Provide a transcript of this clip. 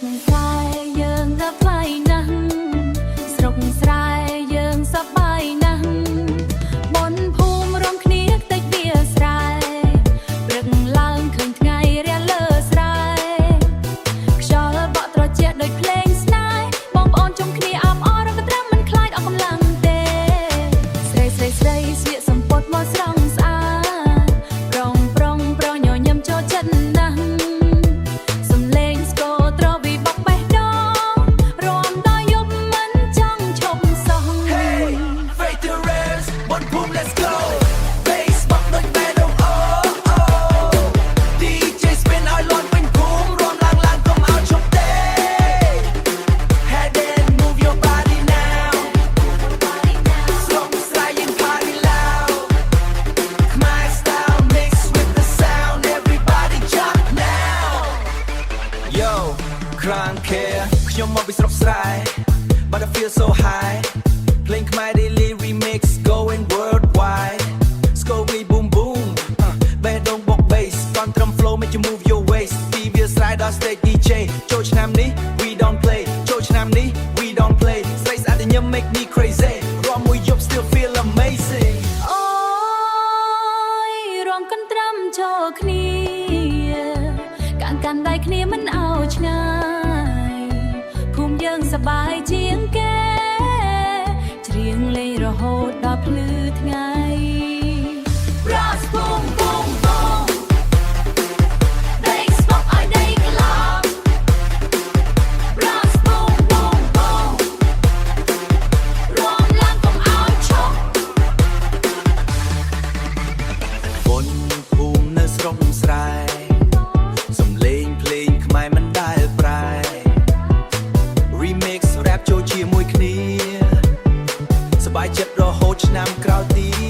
กស្រែយើងដល់ថ្លៃណាស់ស្រុកស្រែយើងសប្បាយណាស់បនភូមិរួមគ្នាតិចវាស្រែព្រឹកឡើងឃើញថ្ងៃរាលើស្រែខ្យល់បក់ត្រជាក់ដូចភ្លេងស្នេហ៍បងប្អូនជុំគ្នាអបអររកត្រឹមមិនខ្លាចអស់កម្លាំងទេស្រីស្លៀកសំពត់មកស្រង់ស្អាតប្រុងប្រញញឹមចូលចិត្តណាស់សំលេងស្គរត្រវីបបេះដូងរួមដល់យប់មិនចង់ឈប់សោះ Hey Faith the Rams បនភូមិ Let's go Bass មកដូចបែរដងអូអូ DJ spin ឲ្យលាន់ពេញភូមិរួមឡើងកុំឲ្យឈប់ទេ Head in move your body now ស្រុកស្រែយើង party loud My style mix with the sound everybody jump now Yo ខ្លាំង care ខ្ញុំមកពីស្រុកស្រែ But I feel so high Playing my daily remix going worldwide Scooby boom boom Bad don't walk bass Control flow make you move your waist TVS ride on stage DJ ចូលឆ្នាំនេះ we don't play ចូលឆ្នាំនេះ we don't play ស្រីស្អាតតែញឹម make me crazy រាល់មួយយប់ still feel amazing អូយរួមកាន់ត្រឹមចូលគ្នាកាន់ដៃគ្នាមិនអោឆ្ងាយភូមិយើងសប្បាយជាងគេច្រៀងលេងរហូតដល់ភ្លឺថ្ងៃ Brass boom boom boom ដេកស្បប់ឲ្យដេកក្លោប Brass boom boom boom រួមឡើងកុំឲ្យឈប់ បនភូមិនៅស្រុកស្រែសំលេងភ្លេងខ្មែរមិនដែលប្រែ Remix rap ចូលជាមួយគ្នាសប្បាយចិត្តរហូតឆ្នាំក្រោយទៀត